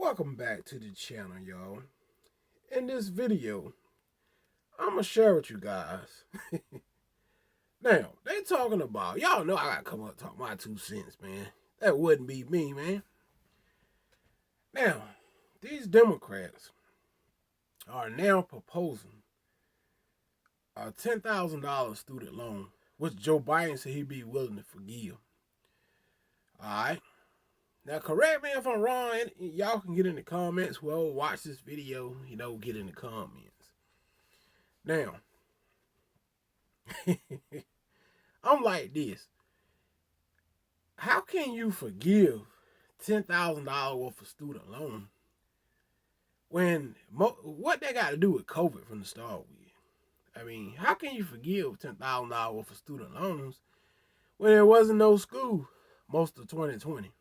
Welcome back to the channel, y'all. In this video, I'm gonna share with you guys. Now, they talking about, y'all know I gotta come up and talk my 2 cents, man. That wouldn't be me, man. Now, these Democrats are now proposing a $10,000 student loan, which Joe Biden said he'd be willing to forgive. Alright? Now, correct me if I'm wrong, and y'all can get in the comments. Well, watch this video, get in the comments. Now, I'm like this. How can you forgive $10,000 worth of student loan when what they got to do with COVID from the start with? I mean, how can you forgive $10,000 worth of student loans when there wasn't no school most of 2020?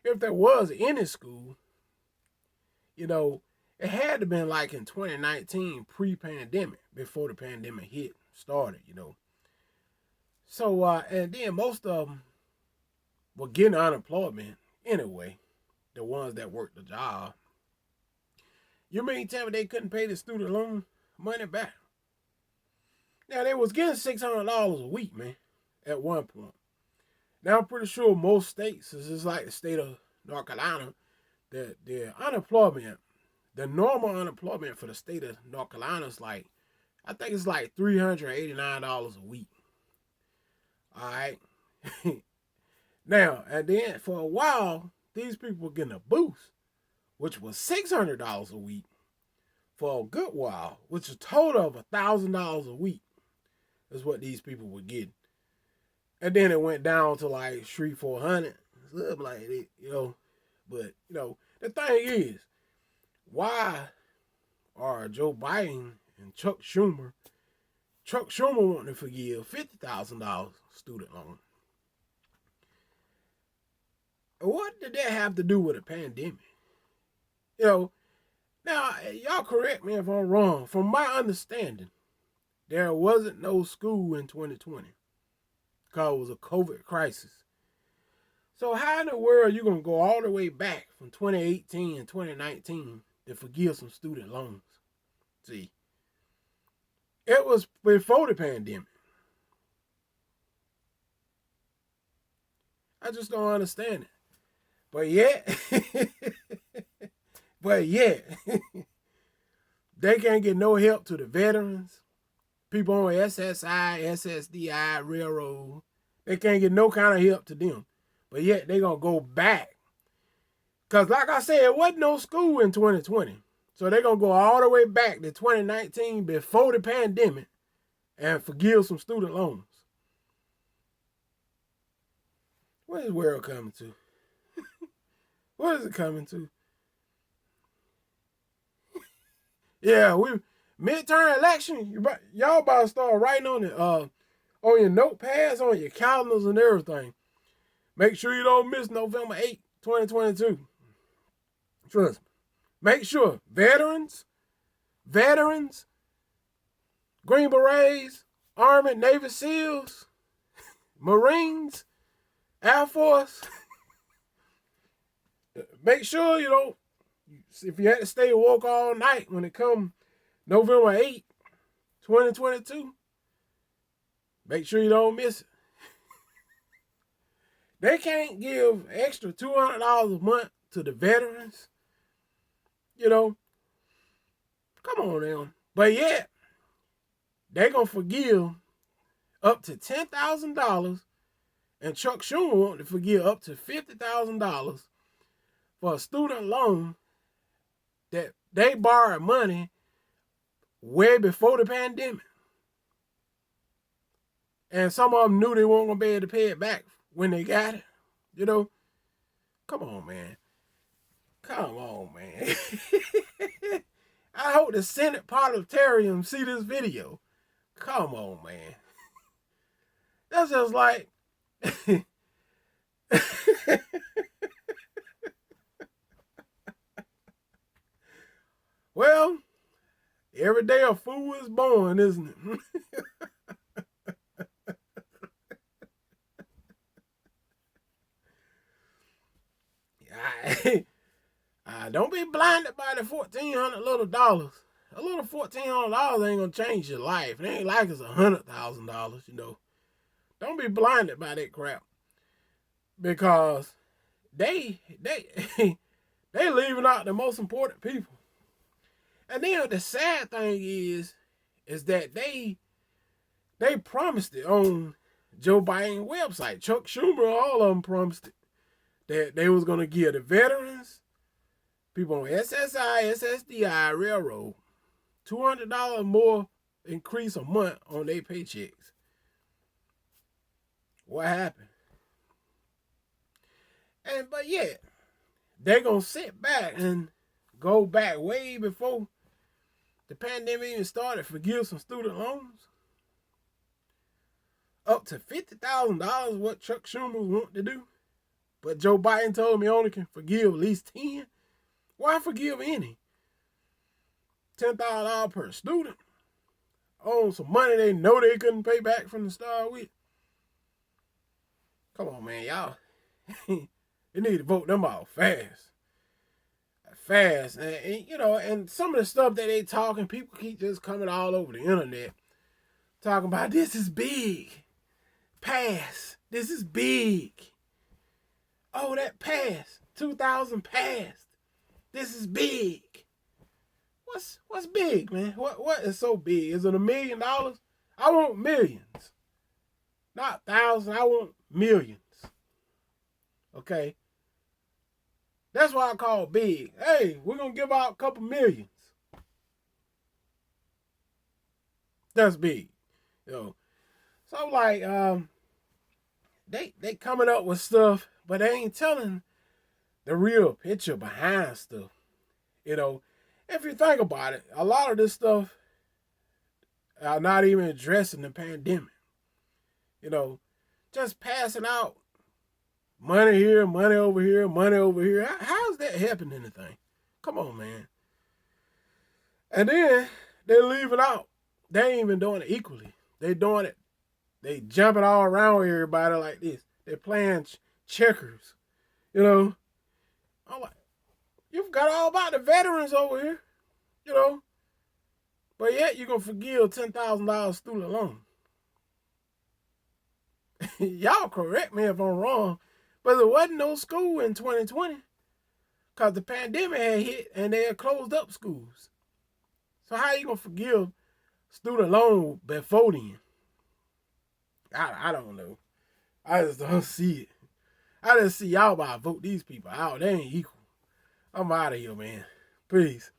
If there was any school, it had to been like in 2019, pre-pandemic, before the pandemic started. So, and then most of them were getting unemployment anyway, the ones that worked the job. You mean tell me they couldn't pay the student loan money back? Now, they was getting $600 a week, man, at one point. Now, I'm pretty sure most states, it's just like the state of North Carolina, the unemployment, the normal unemployment for the state of North Carolina is like, I think it's like $389 a week. All right. Now, and then for a while, these people were getting a boost, which was $600 a week for a good while, which is a total of $1,000 a week is what these people were getting. And then it went down to like $300-400, something like it, But, the thing is, why are Joe Biden and Chuck Schumer wanting to forgive $50,000 student loan? What did that have to do with a pandemic? Now, y'all correct me if I'm wrong. From my understanding, there wasn't no school in 2020 because it was a COVID crisis. So how in the world are you going to go all the way back from 2018 and 2019 to forgive some student loans? See, it was before the pandemic. I just don't understand it. But yet, they can't get no help to the veterans, people on SSI, SSDI, railroad. They can't get no kind of help to them. But yet, they're going to go back. Because like I said, it wasn't no school in 2020. So they're going to go all the way back to 2019 before the pandemic and forgive some student loans. What is the world coming to? What is it coming to? Yeah, midterm election. Y'all about to start writing on it, on your notepads, on your calendars and everything. Make sure you don't miss November 8th, 2022. Trust me. Make sure veterans, Green Berets, Army, Navy SEALs, Marines, Air Force. Make sure you don't, if you had to stay woke all night when it comes November 8th, 2022, make sure you don't miss it. They can't give extra $200 a month to the veterans. Come on now. But yet, they're going to forgive up to $10,000, and Chuck Schumer want to forgive up to $50,000 for a student loan that they borrowed money way before the pandemic. And some of them knew they weren't going to be able to pay it back when they got it. Come on, man. Come on, man. I hope the Senate parliamentarians see this video. Come on, man. That's just like... Well, every day a fool is born, isn't it? Don't be blinded by the $1,400 little dollars. A little $1,400 ain't gonna change your life. It ain't like it's $100,000, you know. Don't be blinded by that crap. Because they leaving out the most important people. And then the sad thing is that they promised it on Joe Biden website. Chuck Schumer, all of them promised it. That they was gonna give the veterans, people on SSI, SSDI, railroad, $200 more increase a month on their paychecks. What happened? But yet, they're gonna sit back and go back way before the pandemic even started, forgive some student loans. Up to $50,000 what Chuck Schumer want to do. But Joe Biden told me only can forgive at least 10. Why forgive any? $10,000 per student on some money they know they couldn't pay back from the start with. Come on, man, y'all. You need to vote them out fast. Fast. And, you know, and some of the stuff that they talking, people keep just coming all over the internet talking about this is big. Pass. This is big. Oh, that passed. 2,000 passed. This is big. What's big, man? What is so big? Is it $1 million? I want millions. Not thousands. I want millions. Okay? That's why I call big. Hey, we're going to give out a couple millions. That's big. You know. So I'm like, they coming up with stuff, but they ain't telling the real picture behind stuff. You know, if you think about it, a lot of this stuff are not even addressing the pandemic. You know, just passing out money here, money over here, money over here. How's that helping anything? Come on, man. And then they're leaving out. They ain't even doing it equally. They doing it. They jumping all around everybody like this. They're playing checkers. You know. I'm like, you forgot all about the veterans over here. You know. But yet you're going to forgive $10,000 student loan. Y'all correct me if I'm wrong. But there wasn't no school in 2020 because the pandemic had hit and they had closed up schools. So how you going to forgive student loan before then? I don't know. I just don't see it. I just see y'all about to vote these people out. They ain't equal. I'm out of here, man. Peace.